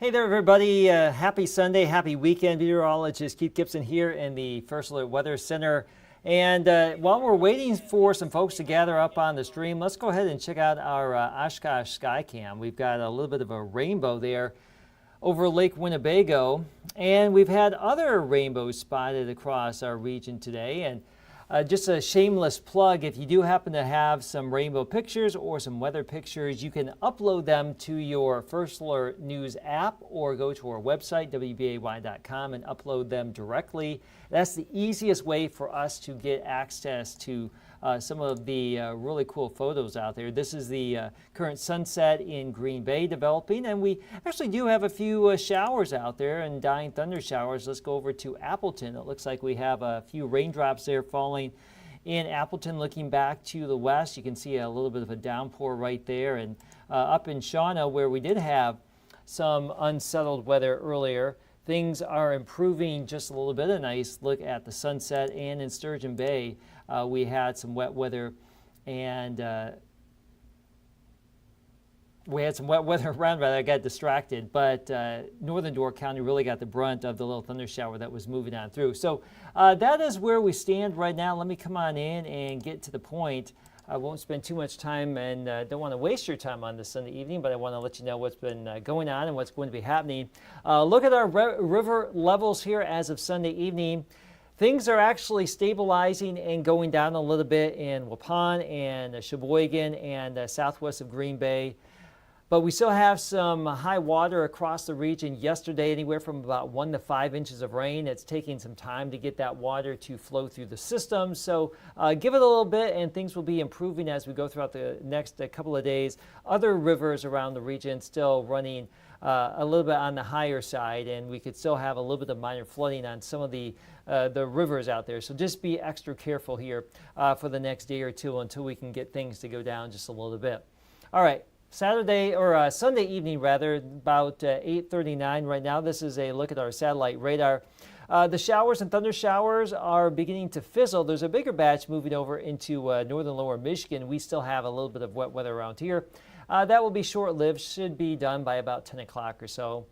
Hey there, everybody. Happy Sunday, happy weekend. Meteorologist Keith Gibson here in the First Alert Weather Center. And while we're waiting for some folks to gather up on the stream, let's go ahead and check out our Oshkosh Skycam. We've got a little bit of a rainbow there over Lake Winnebago, and we've had other rainbows spotted across our region today. And just a shameless plug, if you do happen to have some rainbow pictures or some weather pictures, you can upload them to your First Alert News app or go to our website, WBAY.com, and upload them directly. That's the easiest way for us to get access to some of the really cool photos out there. This is the current sunset in Green Bay developing, and we actually do have a few showers out there and dying thunder showers. Let's go over to Appleton. It looks like we have a few raindrops there falling in Appleton. Looking back to the west, you can see a little bit of a downpour right there. And up in Shawnee, where we did have some unsettled weather earlier, things are improving just a little bit. A nice look at the sunset. And in Sturgeon Bay, we had some wet weather, and around. I got distracted, but northern Door County really got the brunt of the little thunder shower that was moving on through. So that is where we stand right now. Let me come on in and get to the point. I won't spend too much time, and don't want to waste your time on this Sunday evening, but I want to let you know what's been going on and what's going to be happening. Look at our river levels here as of Sunday evening. Things are actually stabilizing and going down a little bit in Waupun and Sheboygan and southwest of Green Bay. But we still have some high water across the region yesterday, anywhere from about 1 to 5 inches of rain. It's taking some time to get that water to flow through the system. So give it a little bit and things will be improving as we go throughout the next couple of days. Other rivers around the region still running a little bit on the higher side, and we could still have a little bit of minor flooding on some of the rivers out there. So just be extra careful here for the next day or two until we can get things to go down just a little bit. All right. Sunday evening, rather, about 8:39 right now. This is a look at our satellite radar. The showers and thunder showers are beginning to fizzle. There's a bigger batch moving over into northern lower Michigan. We still have a little bit of wet weather around here. That will be short-lived, should be done by about 10 o'clock or so,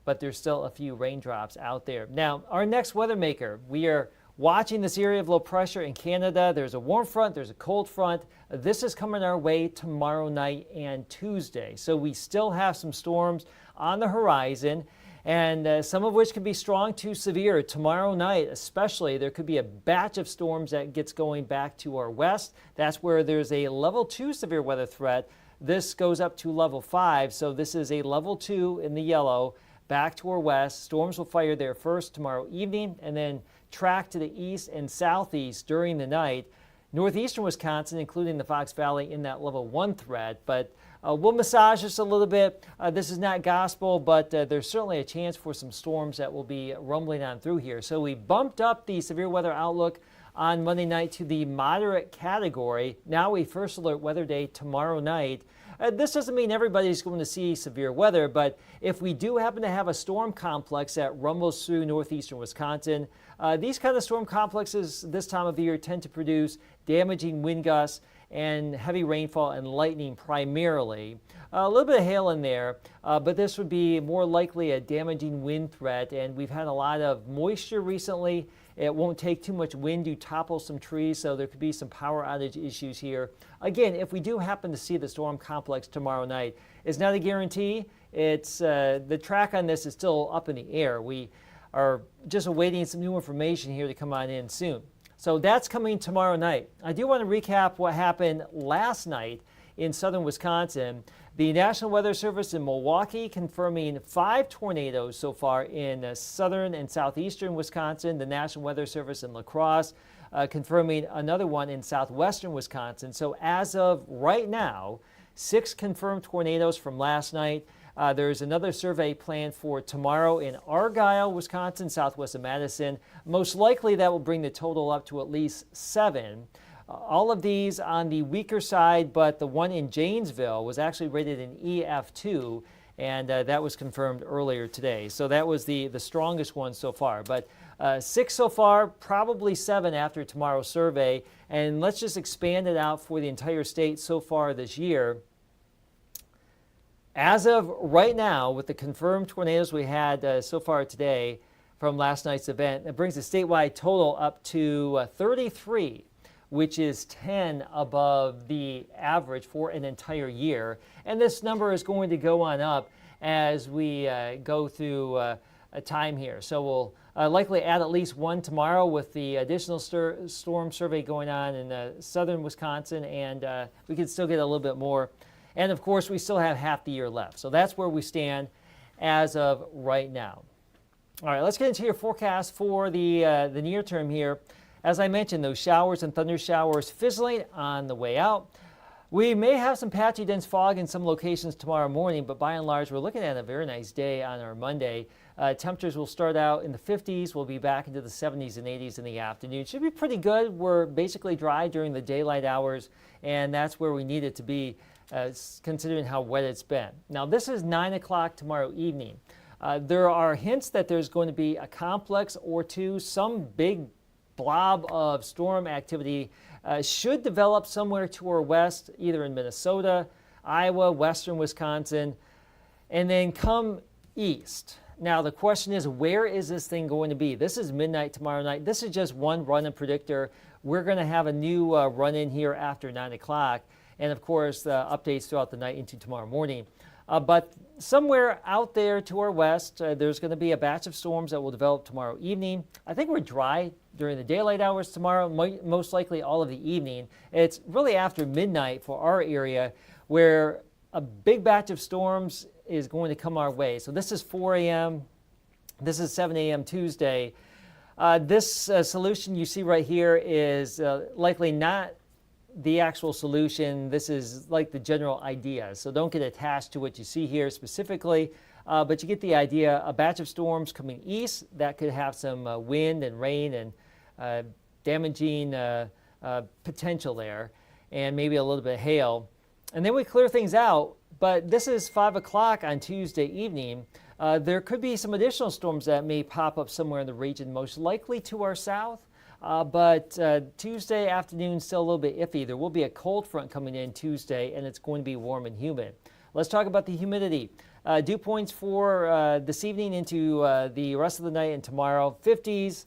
but there's still a few raindrops out there. Now, our next weather maker, we are watching this area of low pressure in Canada. There's a warm front, there's a cold front. This is coming our way tomorrow night and Tuesday. So we still have some storms on the horizon, and some of which can be strong to severe. Tomorrow night especially, there could be a batch of storms that gets going back to our west. That's where there's a level 2 severe weather threat. This goes up to level 5, so this is a level 2 in the yellow. Back to our west. Storms will fire there first tomorrow evening and then track to the east and southeast during the night. Northeastern Wisconsin, including the Fox Valley, in that level 1 threat. But we'll massage this a little bit. This is not gospel, but there's certainly a chance for some storms that will be rumbling on through here. So we bumped up the severe weather outlook on Monday night to the moderate category. Now a first alert weather day tomorrow night. This doesn't mean everybody's going to see severe weather, but if we do happen to have a storm complex that rumbles through northeastern Wisconsin, these kind of storm complexes this time of year tend to produce damaging wind gusts and heavy rainfall and lightning primarily. A little bit of hail in there, but this would be more likely a damaging wind threat, and we've had a lot of moisture recently. It won't take too much wind to topple some trees, so there could be some power outage issues here. Again, if we do happen to see the storm complex tomorrow night, it's not a guarantee. It's the track on this is still up in the air. We are just awaiting some new information here to come on in soon. So that's coming tomorrow night. I do want to recap what happened last night in southern Wisconsin. The National Weather Service in Milwaukee confirming 5 tornadoes so far in southern and southeastern Wisconsin. The National Weather Service in La Crosse confirming another one in southwestern Wisconsin. So as of right now, 6 confirmed tornadoes from last night. There's another survey planned for tomorrow in Argyle, Wisconsin, southwest of Madison. Most likely that will bring the total up to at least 7. All of these on the weaker side, but the one in Janesville was actually rated an EF2, and that was confirmed earlier today. So that was the strongest one so far. But 6 so far, probably 7 after tomorrow's survey. And let's just expand it out for the entire state so far this year. As of right now, with the confirmed tornadoes we had so far today from last night's event, it brings the statewide total up to 33, which is 10 above the average for an entire year. And this number is going to go on up as we go through a time here. So we'll likely add at least one tomorrow with the additional storm survey going on in southern Wisconsin, and we could still get a little bit more. And of course, we still have half the year left. So that's where we stand as of right now. All right, let's get into your forecast for the near term here. As I mentioned, those showers and thunder showers fizzling on the way out. We may have some patchy dense fog in some locations tomorrow morning, but by and large, we're looking at a very nice day on our Monday. Temperatures will start out in the 50s. We'll be back into the 70s and 80s in the afternoon. Should be pretty good. We're basically dry during the daylight hours, and that's where we need it to be, considering how wet it's been. Now, this is 9 o'clock tomorrow evening. There are hints that there's going to be a complex or two, some big blob of storm activity should develop somewhere to our west, either in Minnesota, Iowa, western Wisconsin, and then come east. Now, the question is, where is this thing going to be? This is midnight tomorrow night. This is just one run-in predictor. We're going to have a new run-in here after 9 o'clock, and of course, updates throughout the night into tomorrow morning. But somewhere out there to our west, there's going to be a batch of storms that will develop tomorrow evening. I think we're dry during the daylight hours tomorrow, most likely all of the evening. It's really after midnight for our area where a big batch of storms is going to come our way. So this is 4 a.m. This is 7 a.m. Tuesday. This solution you see right here is likely not the actual solution. This is like the general idea. So don't get attached to what you see here specifically, but you get the idea. A batch of storms coming east that could have some wind and rain and damaging potential there, and maybe a little bit of hail. And then we clear things out, but this is 5 o'clock on Tuesday evening. There could be some additional storms that may pop up somewhere in the region, most likely to our south. But Tuesday afternoon still a little bit iffy. There will be a cold front coming in Tuesday, and it's going to be warm and humid. Let's talk about the humidity. Dew points for this evening into the rest of the night and tomorrow. 50s,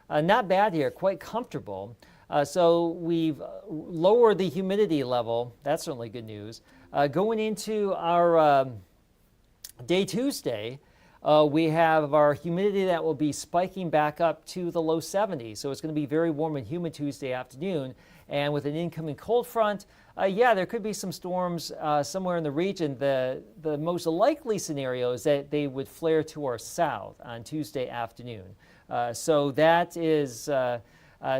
not bad here, quite comfortable. So we've lowered the humidity level. That's certainly good news. Going into our day Tuesday, we have our humidity that will be spiking back up to the low 70s. So it's going to be very warm and humid Tuesday afternoon. And with an incoming cold front, yeah, there could be some storms somewhere in the region. The most likely scenario is that they would flare to our south on Tuesday afternoon. So that is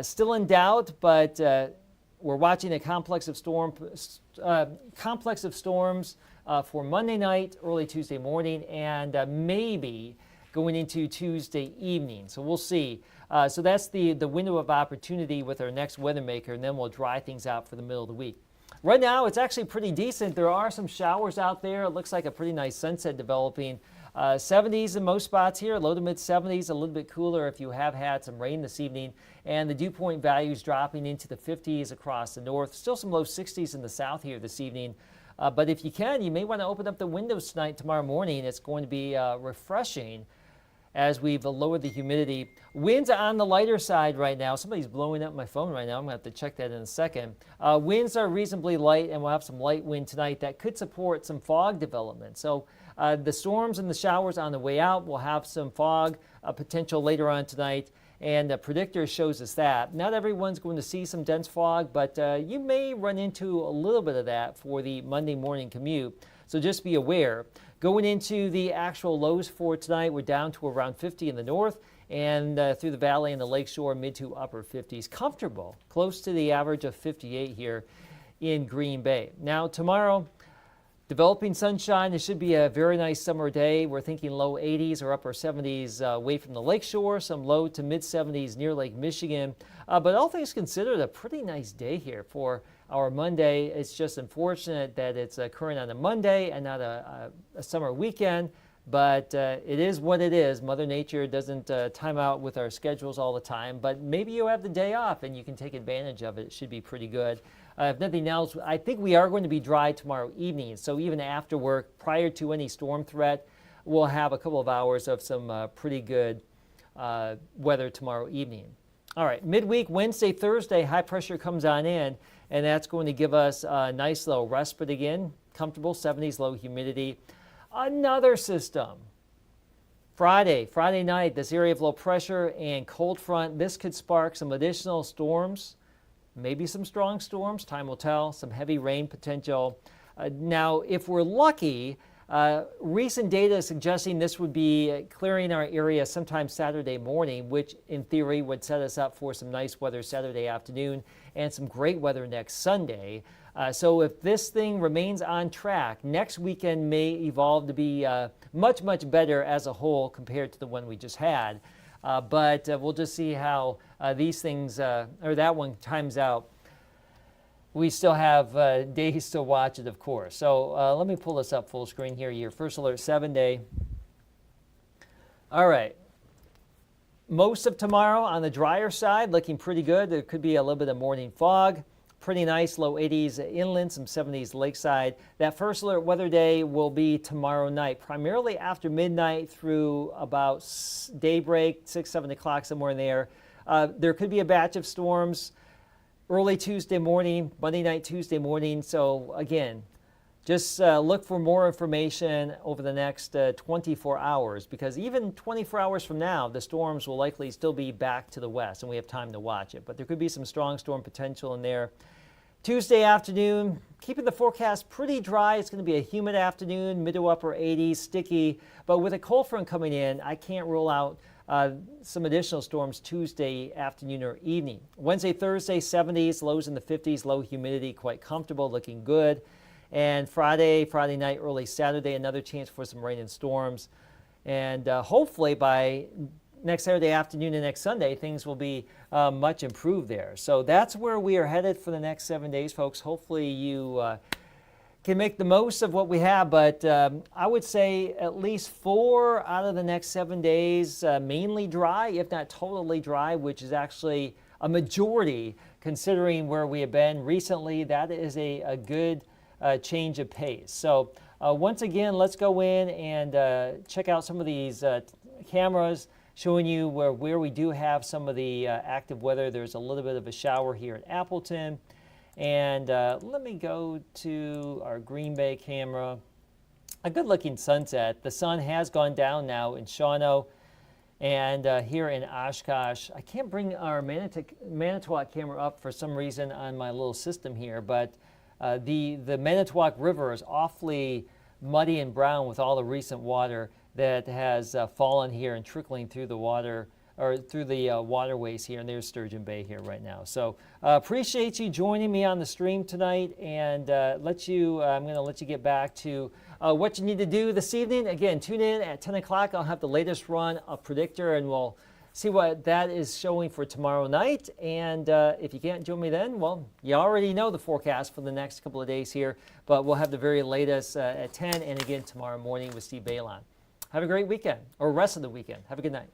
still in doubt, but we're watching a complex of storms for Monday night, early Tuesday morning, and maybe going into Tuesday evening. So we'll see. So that's the window of opportunity with our next weather maker, and then we'll dry things out for the middle of the week. Right now, it's actually pretty decent. There are some showers out there. It looks like a pretty nice sunset developing. 70s in most spots here, low to mid 70s, a little bit cooler if you have had some rain this evening. And the dew point values dropping into the 50s across the north. Still some low 60s in the south here this evening. But if you can, you may want to open up the windows tonight, tomorrow morning. It's going to be refreshing as we've lowered the humidity. Winds are on the lighter side right now. Somebody's blowing up my phone right now. I'm going to have to check that in a second. Winds are reasonably light, and we'll have some light wind tonight that could support some fog development. So the storms and the showers on the way out, we'll have some fog potential later on tonight. And the predictor shows us that. Not everyone's going to see some dense fog, but you may run into a little bit of that for the Monday morning commute. So just be aware. Going into the actual lows for tonight, we're down to around 50 in the north, and through the valley and the lakeshore, mid to upper 50s. Comfortable, close to the average of 58 here in Green Bay. Now tomorrow, developing sunshine. It should be a very nice summer day. We're thinking low 80s or upper 70s away from the lakeshore, some low to mid 70s near Lake Michigan. But all things considered, a pretty nice day here for our Monday. It's just unfortunate that it's occurring on a Monday and not a summer weekend. But it is what it is. Mother Nature doesn't time out with our schedules all the time. But maybe you have the day off and you can take advantage of it. It should be pretty good. If nothing else, I think we are going to be dry tomorrow evening. So even after work, prior to any storm threat, we'll have a couple of hours of some pretty good weather tomorrow evening. All right, midweek, Wednesday, Thursday, high pressure comes on in, and that's going to give us a nice little respite again. Comfortable 70s, low humidity. Another system. Friday night, this area of low pressure and cold front, this could spark some additional storms, maybe some strong storms, time will tell, some heavy rain potential. Now, if we're lucky, recent data is suggesting this would be clearing our area sometime Saturday morning, which in theory would set us up for some nice weather Saturday afternoon and some great weather next Sunday. So if this thing remains on track, next weekend may evolve to be much, much better as a whole compared to the one we just had. But we'll just see how these things, or that one times out. We still have days to watch it, of course. So let me pull this up full screen here. Your first alert 7-day. All right. Most of tomorrow on the drier side, looking pretty good. There could be a little bit of morning fog. Pretty nice, low 80s inland, some 70s lakeside. That first alert weather day will be tomorrow night, primarily after midnight through about daybreak, 6, 7 o'clock, somewhere in there. There could be a batch of storms early Tuesday morning, Monday night, Tuesday morning. So again, just look for more information over the next 24 hours, because even 24 hours from now, the storms will likely still be back to the west, and we have time to watch it. But there could be some strong storm potential in there. Tuesday afternoon, keeping the forecast pretty dry. It's going to be a humid afternoon, mid to upper 80s, sticky. But with a cold front coming in, I can't rule out some additional storms Tuesday afternoon or evening. Wednesday, Thursday, 70s, lows in the 50s, low humidity, quite comfortable, looking good. And Friday night, early Saturday, another chance for some rain and storms. And hopefully by next Saturday afternoon and next Sunday, things will be much improved there. So that's where we are headed for the next 7 days, folks. Hopefully you can make the most of what we have, but I would say at least 4 out of the next 7 days mainly dry, if not totally dry, which is actually a majority considering where we have been recently. That is a good change of pace. So once again, let's go in and check out some of these cameras showing you where we do have some of the active weather. There's a little bit of a shower here at Appleton. And let me go to our Green Bay camera. A good looking sunset. The sun has gone down now in Shawano and here in Oshkosh. I can't bring our Manitowoc camera up for some reason on my little system here, but the Manitowoc River is awfully muddy and brown with all the recent water that has fallen here and trickling through the water, or through the waterways here, and there's Sturgeon Bay here right now. So appreciate you joining me on the stream tonight, and I'm going to let you get back to what you need to do this evening. Again, tune in at 10 o'clock. I'll have the latest run of Predictor, and we'll see what that is showing for tomorrow night. And if you can't join me then, well, you already know the forecast for the next couple of days here, but we'll have the very latest at 10, and again tomorrow morning with Steve Balon. Have a great weekend, or rest of the weekend. Have a good night.